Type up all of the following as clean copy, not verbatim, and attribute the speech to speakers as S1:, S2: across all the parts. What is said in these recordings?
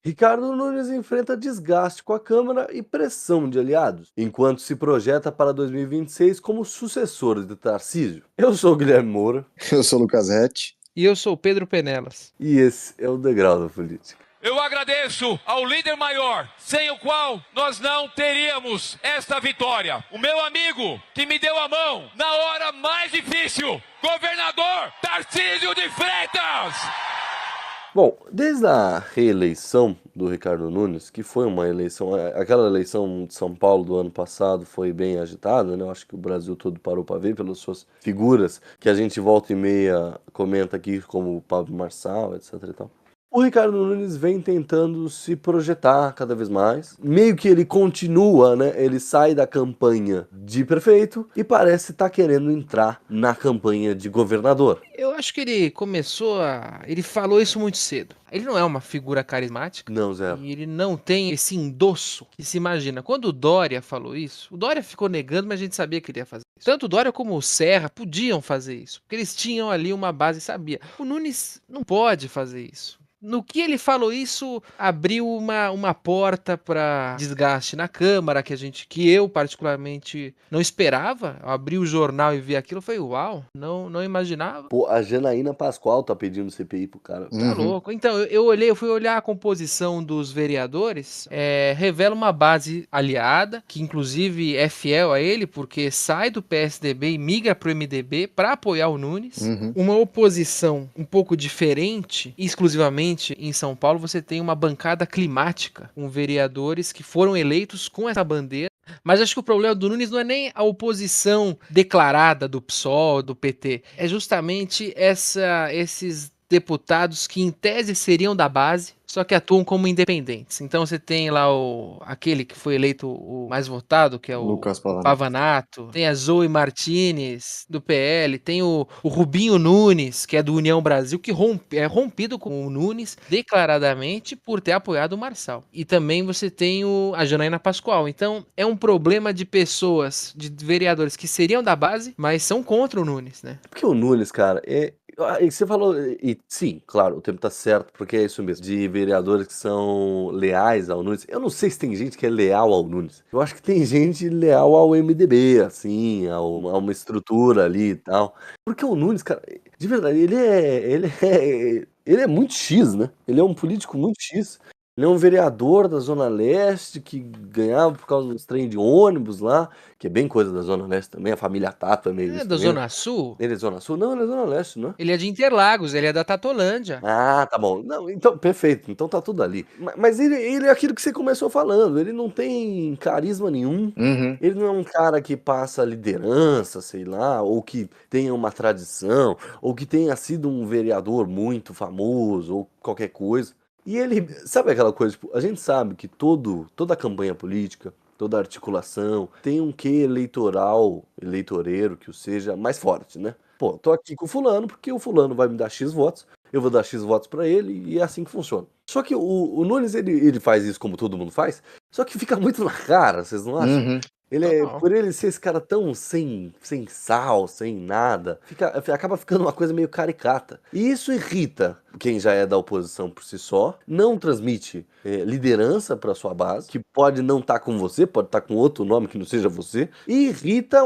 S1: Ricardo Nunes enfrenta desgaste com a Câmara e pressão de aliados, enquanto se projeta para 2026 como sucessor de Tarcísio. Eu sou o Guilherme Moura
S2: Eu sou o Lucas Rett.
S3: E eu sou o Pedro Penelas.
S1: e esse é o Degrau da Política.
S4: Eu agradeço ao líder maior, sem o qual nós não teríamos esta vitória. O meu amigo que me deu a mão na hora mais difícil, governador Tarcísio de Freitas.
S1: Bom, desde a reeleição do Ricardo Nunes, que foi uma eleição, aquela eleição de São Paulo do ano passado foi bem agitada, né? Eu acho que o Brasil todo parou para ver pelas suas figuras, que a gente volta e meia comenta aqui, como o Pablo Marçal, etc e tal. O Ricardo Nunes vem tentando se projetar cada vez mais. Meio que ele continua, né? Ele sai da campanha de prefeito e parece estar querendo entrar na campanha de governador.
S3: Eu acho que ele começou a. Ele falou isso muito cedo. Ele não é uma figura carismática.
S1: Não, zero.
S3: E ele não tem esse endosso que se imagina. Quando o Dória falou isso, o Dória ficou negando, mas a gente sabia que ele ia fazer isso. Tanto o Dória como o Serra podiam fazer isso, porque eles tinham ali uma base e sabia. O Nunes não pode fazer isso. No que ele falou isso, abriu uma porta para desgaste na Câmara, que eu particularmente não esperava. Eu abri o jornal e vi aquilo, foi uau, não imaginava.
S1: Pô, a Janaína Pascoal tá pedindo CPI pro cara.
S3: Tá louco. Então, eu fui olhar a composição dos vereadores, revela uma base aliada, que inclusive é fiel a ele, porque sai do PSDB e migra pro MDB para apoiar o Nunes. Uma oposição um pouco diferente, exclusivamente em São Paulo, você tem uma bancada climática, com vereadores que foram eleitos com essa bandeira. Mas acho que o problema do Nunes não é nem a oposição declarada do PSOL, do PT, é justamente esses deputados que em tese seriam da base, só que atuam como independentes. Então você tem lá aquele que foi eleito o mais votado, que é o
S2: Lucas Pavanato.
S3: Pavanato, tem a Zoe Martinez, do PL, tem o Rubinho Nunes, que é do União Brasil, que é rompido com o Nunes declaradamente por ter apoiado o Marçal. E também você tem a Janaína Pascoal. Então é um problema de pessoas, de vereadores que seriam da base, mas são contra o Nunes, né?
S1: Porque o Nunes, cara, e você falou, e sim, claro, o tempo tá certo, porque é isso mesmo, de vereadores que são leais ao Nunes. Eu não sei se tem gente que é leal ao Nunes. Eu acho que tem gente leal ao MDB, assim, a uma estrutura ali e tal. Porque o Nunes, cara, de verdade, ele é muito X, né? Ele é um político muito X. Ele é um vereador da Zona Leste que ganhava por causa dos trem de ônibus lá, que é bem coisa da Zona Leste também, a família Tato é meio
S3: É
S1: isso
S3: da
S1: também, né?
S3: Zona Sul?
S1: Ele é Zona Sul? Não, ele é Zona Leste, não é?
S3: Ele é de Interlagos, ele é da Tatolândia.
S1: Ah, tá bom. Não, então, perfeito. Então tá tudo ali. Mas ele é aquilo que você começou falando. Ele não tem carisma nenhum. Ele não é um cara que passa liderança, sei lá, ou que tenha uma tradição, ou que tenha sido um vereador muito famoso, ou qualquer coisa. E ele, sabe aquela coisa, tipo, a gente sabe que toda campanha política, toda articulação tem um quê eleitoreiro, que o seja mais forte, né? Pô, tô aqui com o fulano porque o fulano vai me dar X votos, eu vou dar X votos pra ele e é assim que funciona. Só que o Nunes, ele faz isso como todo mundo faz, só que fica muito na cara, vocês não acham?
S3: Total.
S1: Por ele ser esse cara tão sem sal, sem nada, acaba ficando uma coisa meio caricata. E isso irrita quem já é da oposição por si só, não transmite liderança para sua base, que pode não estar com você, pode estar com outro nome que não seja você, e irrita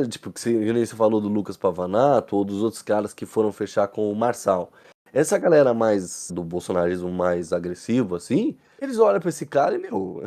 S1: tipo, que você falou do Lucas Pavanato ou dos outros caras que foram fechar com o Marçal. Essa galera mais do bolsonarismo mais agressivo, assim, eles olham pra esse cara e, meu,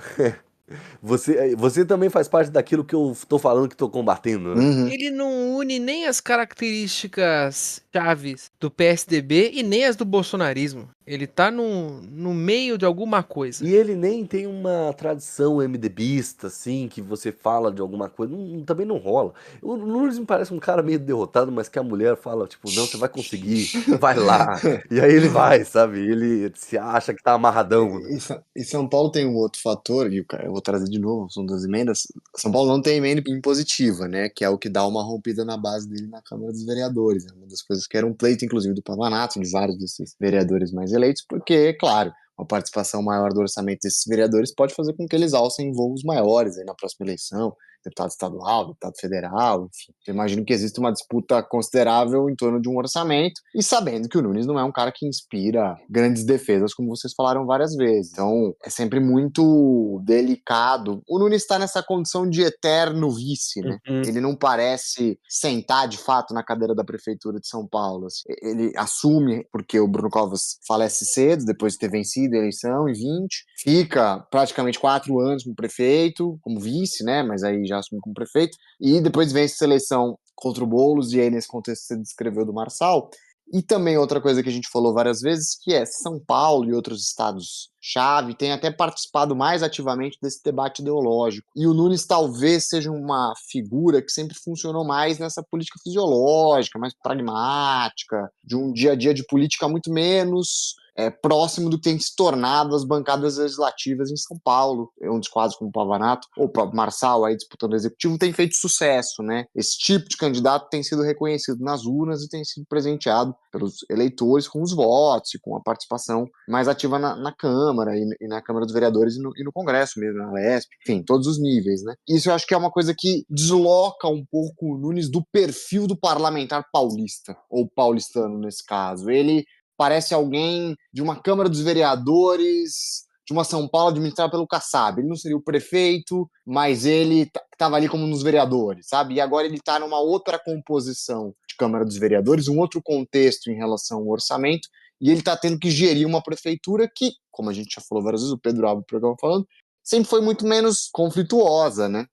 S1: você também faz parte daquilo que eu tô falando que tô combatendo, né?
S3: Ele não une nem as características chaves do PSDB e nem as do bolsonarismo. Ele tá no meio de alguma coisa.
S1: E ele nem tem uma tradição MDBista, assim, que você fala de alguma coisa, também não rola. O Nunes me parece um cara meio derrotado, mas que a mulher fala, tipo, não, você vai conseguir, vai lá. E aí ele vai, sabe? Ele se acha que tá amarradão, né?
S2: Em São Paulo tem um outro fator, e eu vou trazer de novo, são das emendas. São Paulo não tem emenda impositiva, né? Que é o que dá uma rompida na base dele na Câmara dos Vereadores. É uma das coisas que era um pleito, inclusive, do Pavanato, de vários desses vereadores mais eleitos, porque, claro, uma participação maior do orçamento desses vereadores pode fazer com que eles alcem voos maiores aí na próxima eleição. deputado estadual, deputado federal, enfim. Eu imagino que existe uma disputa considerável em torno de um orçamento, e sabendo que o Nunes não é um cara que inspira grandes defesas, como vocês falaram várias vezes. Então, é sempre muito delicado. O Nunes está nessa condição de eterno vice, né? Ele não parece sentar, de fato, na cadeira da prefeitura de São Paulo. Assim. Ele assume, porque o Bruno Covas falece cedo, depois de ter vencido a eleição em 20, fica praticamente 4 anos como prefeito, como vice, né? Mas aí já assume como prefeito, e depois vence essa eleição contra o Boulos, e aí nesse contexto que você descreveu do Marçal. E também outra coisa que a gente falou várias vezes, que é São Paulo e outros estados-chave têm até participado mais ativamente desse debate ideológico. E o Nunes talvez seja uma figura que sempre funcionou mais nessa política fisiológica, mais pragmática, de um dia a dia de política muito menos próximo do que tem se tornado as bancadas legislativas em São Paulo, onde quadros como o Pavanato ou o próprio Marçal aí disputando o executivo tem feito sucesso, né? Esse tipo de candidato tem sido reconhecido nas urnas e tem sido presenteado pelos eleitores com os votos e com a participação mais ativa na Câmara e na Câmara dos Vereadores e no Congresso mesmo, na Lesp, enfim, todos os níveis, né? Isso eu acho que é uma coisa que desloca um pouco o Nunes do perfil do parlamentar paulista, ou paulistano nesse caso. Ele parece alguém de uma Câmara dos Vereadores, de uma São Paulo administrada pelo Kassab. Ele não seria o prefeito, mas ele estava ali como nos vereadores, sabe? E agora ele está numa outra composição de Câmara dos Vereadores, um outro contexto em relação ao orçamento, e ele está tendo que gerir uma prefeitura que, como a gente já falou várias vezes, o Pedro abre o programa falando, sempre foi muito menos conflituosa, né?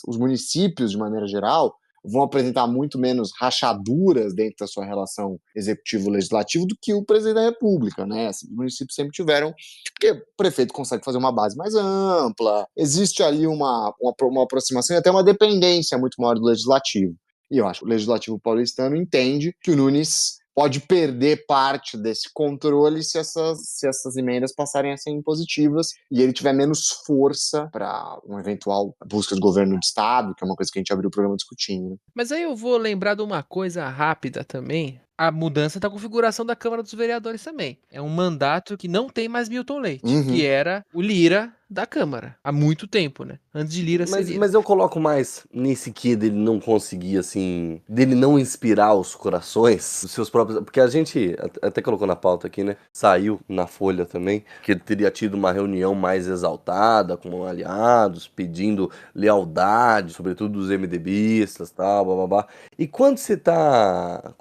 S2: Os municípios, de maneira geral, vão apresentar muito menos rachaduras dentro da sua relação executivo-legislativo do que o presidente da República, né? Os municípios sempre tiveram, porque o prefeito consegue fazer uma base mais ampla, existe ali uma aproximação e até uma dependência muito maior do legislativo. E eu acho que o legislativo paulistano entende que o Nunes pode perder parte desse controle se essas emendas passarem a ser impositivas e ele tiver menos força para uma eventual busca de governo de Estado, que é uma coisa que a gente abriu o programa discutindo. Né?
S3: Mas aí eu vou lembrar de uma coisa rápida também. A mudança da configuração da Câmara dos Vereadores também. É um mandato que não tem mais Milton Leite, que era o Lira da Câmara, há muito tempo, né? Antes de Lira ser Lira.
S1: Mas eu coloco mais nesse que dele não conseguir, assim, dele não inspirar os corações dos seus próprios... Porque a gente até colocou na pauta aqui, né? Saiu na Folha também, que ele teria tido uma reunião mais exaltada com aliados, pedindo lealdade, sobretudo dos MDBistas, tal, blá. E quando você tá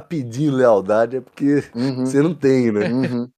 S1: pedindo lealdade é porque você não tem, né?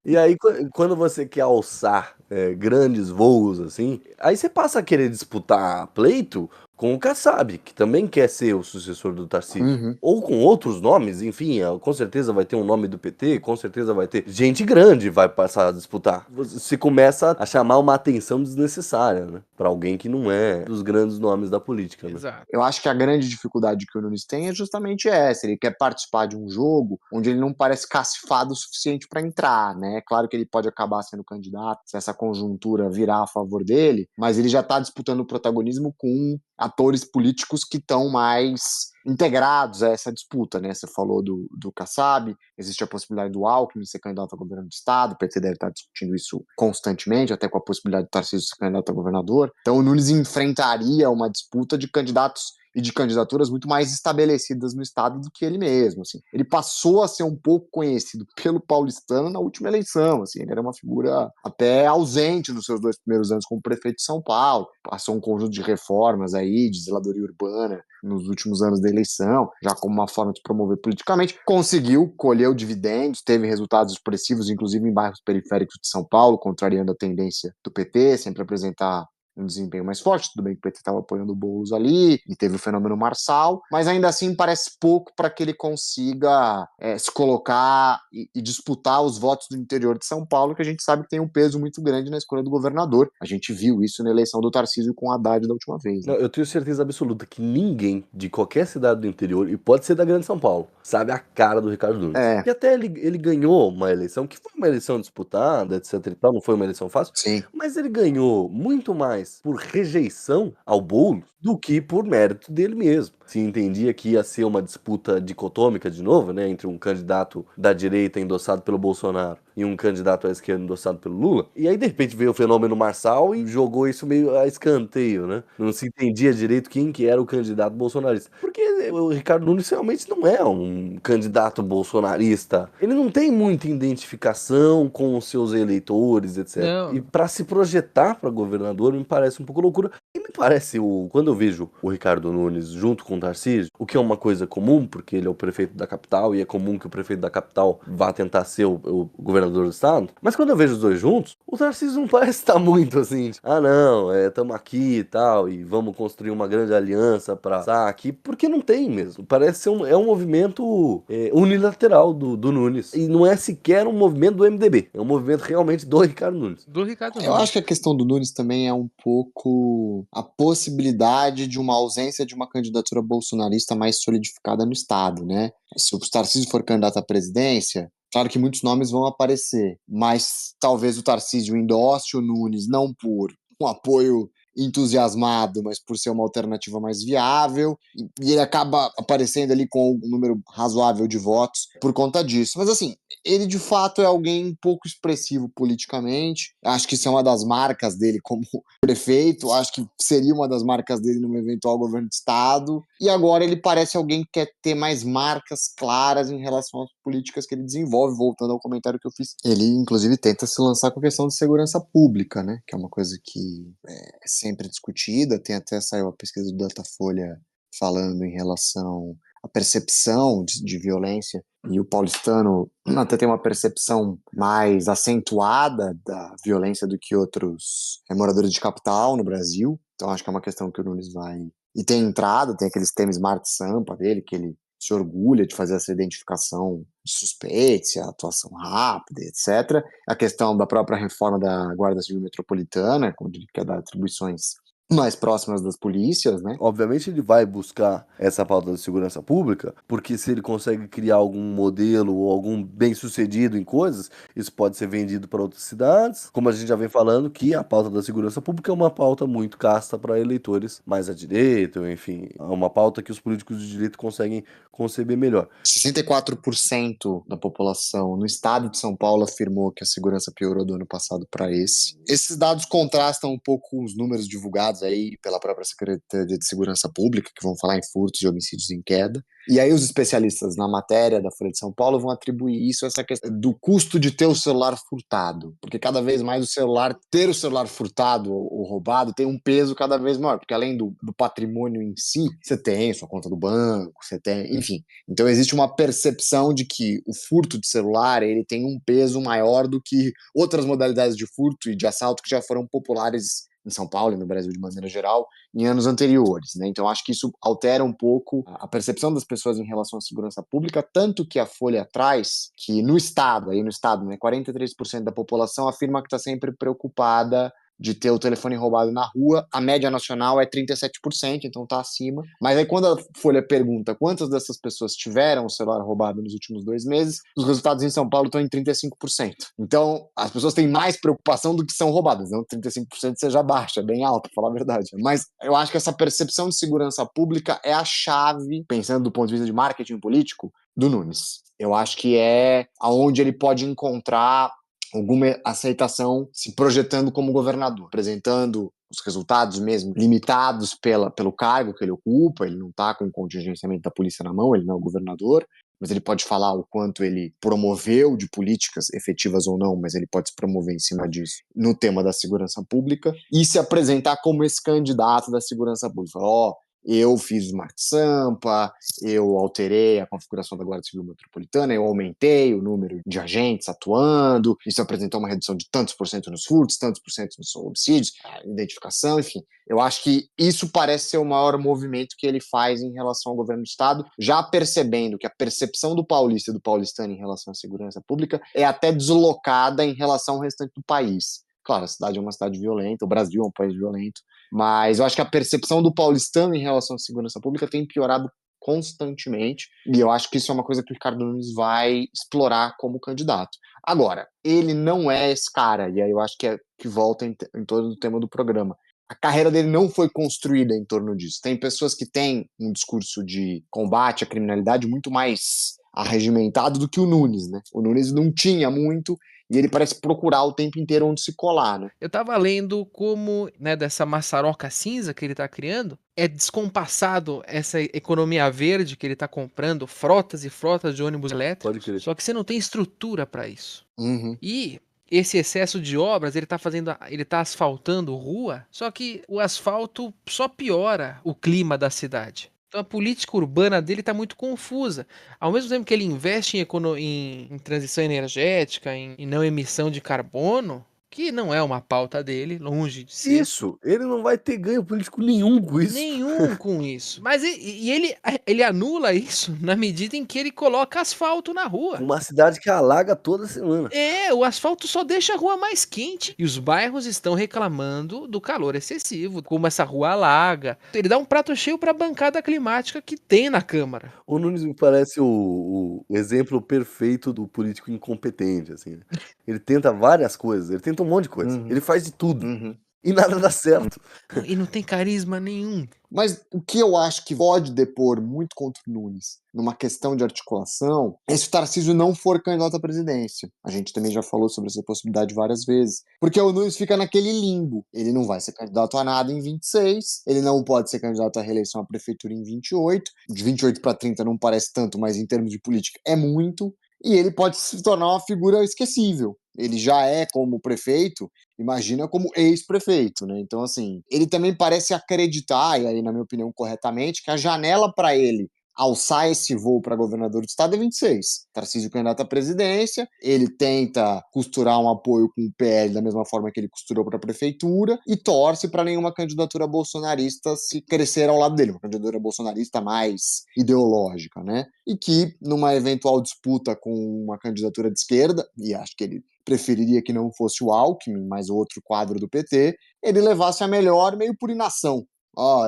S1: E aí, quando você quer alçar grandes voos, assim, aí você passa a querer disputar pleito com o Kassab, que também quer ser o sucessor do Tarcísio. Ou com outros nomes, enfim, com certeza vai ter um nome do PT, com certeza vai ter gente grande vai passar a disputar. Você começa a chamar uma atenção desnecessária, né? Pra alguém que não é dos grandes nomes da política, né?
S3: Exato.
S2: Eu acho que a grande dificuldade que o Nunes tem é justamente essa. Ele quer participar de um jogo onde ele não parece cacifado o suficiente para entrar, né? Claro que ele pode acabar sendo candidato se essa conjuntura virar a favor dele, mas ele já está disputando o protagonismo com atores políticos que estão mais integrados a essa disputa, né? Você falou do Kassab, existe a possibilidade do Alckmin ser candidato a governo do estado, o PT deve estar discutindo isso constantemente, até com a possibilidade do Tarcísio ser candidato a governador. Então o Nunes enfrentaria uma disputa de candidatos e de candidaturas muito mais estabelecidas no estado do que ele mesmo, assim. Ele passou a ser um pouco conhecido pelo paulistano na última eleição, assim. Ele era uma figura até ausente nos seus 2 primeiros anos como prefeito de São Paulo, passou um conjunto de reformas aí, de zeladoria urbana nos últimos anos da eleição, já como uma forma de promover politicamente, conseguiu, colheu dividendos, teve resultados expressivos, inclusive em bairros periféricos de São Paulo, contrariando a tendência do PT, sempre apresentar um desempenho mais forte, tudo bem que o PT estava apoiando o Boulos ali, e teve o fenômeno Marçal, mas ainda assim parece pouco para que ele consiga se colocar e disputar os votos do interior de São Paulo, que a gente sabe que tem um peso muito grande na escolha do governador. A gente viu isso na eleição do Tarcísio com o Haddad da última vez. Né?
S1: Não, eu tenho certeza absoluta que ninguém de qualquer cidade do interior, e pode ser da Grande São Paulo, sabe a cara do Ricardo Nunes. E até ele ganhou uma eleição, que foi uma eleição disputada, etc e tal, não foi uma eleição fácil,
S2: Sim.
S1: Mas ele ganhou muito mais por rejeição ao Boulos do que por mérito dele mesmo. Se entendia que ia ser uma disputa dicotômica de novo, né, entre um candidato da direita endossado pelo Bolsonaro e um candidato à esquerda endossado pelo Lula. E aí, de repente, veio o fenômeno Marçal e jogou isso meio a escanteio, né? Não se entendia direito quem que era o candidato bolsonarista. Porque o Ricardo Nunes realmente não é um candidato bolsonarista. Ele não tem muita identificação com os seus eleitores, etc.
S3: Não.
S1: E para se projetar para governador me parece um pouco loucura. E me parece, quando eu vejo o Ricardo Nunes junto com o Tarcísio, o que é uma coisa comum, porque ele é o prefeito da capital e é comum que o prefeito da capital vá tentar ser o governador do estado, mas quando eu vejo os dois juntos, o Tarcísio não parece estar muito assim, não, estamos aqui e tal, e vamos construir uma grande aliança para estar aqui, porque não tem mesmo. Parece ser um movimento unilateral do Nunes, e não é sequer um movimento do MDB, é um movimento realmente do Ricardo Nunes.
S3: Do Ricardo Nunes.
S2: Eu acho que a questão do Nunes também é um pouco a possibilidade de uma ausência de uma candidatura bolsonarista mais solidificada no Estado, né? Se o Tarcísio for candidato à presidência, claro que muitos nomes vão aparecer, mas talvez o Tarcísio endosse o Nunes não por um apoio entusiasmado, mas por ser uma alternativa mais viável, e ele acaba aparecendo ali com um número razoável de votos por conta disso. Mas assim, ele de fato é alguém pouco expressivo politicamente, acho que isso é uma das marcas dele como prefeito, acho que seria uma das marcas dele num eventual governo de estado, e agora ele parece alguém que quer ter mais marcas claras em relação às políticas que ele desenvolve, voltando ao comentário que eu fiz. Ele, inclusive, tenta se lançar com a questão de segurança pública, né, que é uma coisa que é sempre discutida, tem até saiu a pesquisa do Datafolha falando em relação à percepção de violência, e o paulistano até tem uma percepção mais acentuada da violência do que outros moradores de capital no Brasil, então acho que é uma questão que o Nunes vai... E tem entrada, tem aqueles temas Smart Sampa dele, que ele se orgulha de fazer essa identificação de suspeitos, a atuação rápida, etc. A questão da própria reforma da Guarda Civil Metropolitana, onde ele quer dar atribuições mais próximas das polícias, né?
S1: Obviamente ele vai buscar essa pauta da segurança pública, porque se ele consegue criar algum modelo ou algum bem-sucedido em coisas, isso pode ser vendido para outras cidades, como a gente já vem falando, que a pauta da segurança pública é uma pauta muito casta para eleitores mais à direita, enfim, é uma pauta que os políticos de direita conseguem conceber melhor.
S2: 64% da população no estado de São Paulo afirmou que a segurança piorou do ano passado para esse. Esses dados contrastam um pouco com os números divulgados aí pela própria Secretaria de Segurança Pública, que vão falar em furtos e homicídios em queda. E aí os especialistas na matéria da Folha de São Paulo vão atribuir isso a essa questão do custo de ter o celular furtado. Porque cada vez mais ter o celular furtado ou roubado tem um peso cada vez maior. Porque além do patrimônio em si, você tem sua conta do banco, você tem, enfim. Então existe uma percepção de que o furto de celular ele tem um peso maior do que outras modalidades de furto e de assalto que já foram populares em São Paulo e no Brasil de maneira geral, em anos anteriores, né? Então acho que isso altera um pouco a percepção das pessoas em relação à segurança pública, tanto que a Folha traz que no estado, né, 43% da população afirma que está sempre preocupada de ter o telefone roubado na rua, a média nacional é 37%, então está acima. Mas aí quando a Folha pergunta quantas dessas pessoas tiveram o celular roubado nos últimos 2 meses, os resultados em São Paulo estão em 35%. Então as pessoas têm mais preocupação do que são roubadas, não 35% seja baixo, é bem alto, para falar a verdade. Mas eu acho que essa percepção de segurança pública é a chave, pensando do ponto de vista de marketing político, do Nunes. Eu acho que é aonde ele pode encontrar alguma aceitação se projetando como governador, apresentando os resultados mesmo limitados pelo cargo que ele ocupa, ele não está com o contingenciamento da polícia na mão, ele não é o governador, mas ele pode falar o quanto ele promoveu de políticas efetivas ou não, mas ele pode se promover em cima disso no tema da segurança pública e se apresentar como esse candidato da segurança pública. Eu fiz o Smart Sampa, eu alterei a configuração da Guarda Civil Metropolitana, eu aumentei o número de agentes atuando, isso apresentou uma redução de tantos por cento nos furtos, tantos por cento nos homicídios, identificação, enfim. Eu acho que isso parece ser o maior movimento que ele faz em relação ao governo do Estado, já percebendo que a percepção do paulista e do paulistano em relação à segurança pública é até deslocada em relação ao restante do país. Claro, a cidade é uma cidade violenta, o Brasil é um país violento, mas eu acho que a percepção do paulistano em relação à segurança pública tem piorado constantemente, e eu acho que isso é uma coisa que o Ricardo Nunes vai explorar como candidato. Agora, ele não é esse cara, e aí eu acho que volta em torno do tema do programa. A carreira dele não foi construída em torno disso. Tem pessoas que têm um discurso de combate à criminalidade muito mais arregimentado do que o Nunes, né? O Nunes não tinha muito, E ele parece procurar o tempo inteiro onde se colar, né?
S3: Eu tava lendo como, né, dessa maçaroca cinza que ele tá criando, é descompassado essa economia verde que ele tá comprando, frotas e frotas de ônibus
S1: Pode
S3: elétricos,
S1: crer.
S3: só que você não tem estrutura para isso.
S2: Uhum.
S3: E esse excesso de obras, ele tá asfaltando rua, só que o asfalto só piora o clima da cidade. Então a política urbana dele está muito confusa. Ao mesmo tempo que ele investe em transição energética, em não emissão de carbono, que não é uma pauta dele, longe de ser.
S1: Isso, ele não vai ter ganho político nenhum com isso.
S3: Nenhum com isso. Mas ele anula isso na medida em que ele coloca asfalto na rua.
S1: Uma cidade que alaga toda semana.
S3: É, o asfalto só deixa a rua mais quente. E os bairros estão reclamando do calor excessivo, como essa rua alaga. Ele dá um prato cheio para a bancada climática que tem na Câmara.
S1: O Nunes me parece o exemplo perfeito do político incompetente, assim, né? Ele tenta várias coisas, ele tenta um monte de coisa,
S2: Uhum.
S1: ele faz de tudo.
S2: Uhum.
S1: E nada dá certo.
S3: E não tem carisma nenhum.
S2: Mas o que eu acho que pode depor muito contra o Nunes numa questão de articulação é se o Tarcísio não for candidato à presidência. A gente também já falou sobre essa possibilidade várias vezes. Porque o Nunes fica naquele limbo. Ele não vai ser candidato a nada em 26, ele não pode ser candidato à reeleição à prefeitura em 28. De 28 para 30 não parece tanto, mas em termos de política é muito. E ele pode se tornar uma figura esquecível. Ele já é, como prefeito, imagina como ex-prefeito, né? Então, assim, ele também parece acreditar, e aí, na minha opinião, corretamente, que a janela para ele alçar esse voo para governador do estado é 26. Tarcísio candidato à presidência, ele tenta costurar um apoio com o PL da mesma forma que ele costurou para a prefeitura e torce para nenhuma candidatura bolsonarista se crescer ao lado dele, uma candidatura bolsonarista mais ideológica, né? E que, numa eventual disputa com uma candidatura de esquerda, e acho que ele preferiria que não fosse o Alckmin, mas outro quadro do PT, ele levasse a melhor meio por inação.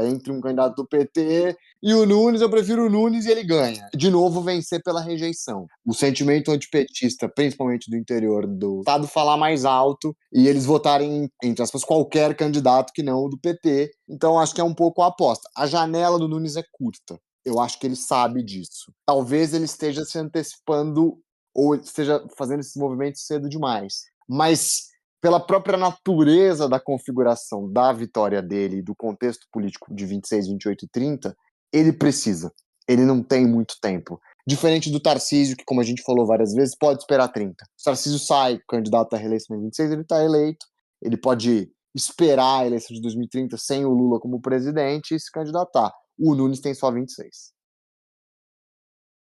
S2: Entre um candidato do PT e o Nunes, eu prefiro o Nunes e ele ganha. De novo, vencer pela rejeição. O sentimento antipetista, principalmente do interior do estado, falar mais alto e eles votarem, entre aspas, qualquer candidato que não o do PT. Então, acho que é um pouco a aposta. A janela do Nunes é curta. Eu acho que ele sabe disso. Talvez ele esteja se antecipando ou esteja fazendo esses movimentos cedo demais. Mas, pela própria natureza da configuração da vitória dele e do contexto político de 26, 28 e 30, ele precisa. Ele não tem muito tempo. Diferente do Tarcísio, que, como a gente falou várias vezes, pode esperar 30. Se o Tarcísio sai candidato à reeleição em 26, ele está eleito. Ele pode esperar a eleição de 2030 sem o Lula como presidente e se candidatar. O Nunes tem só 26.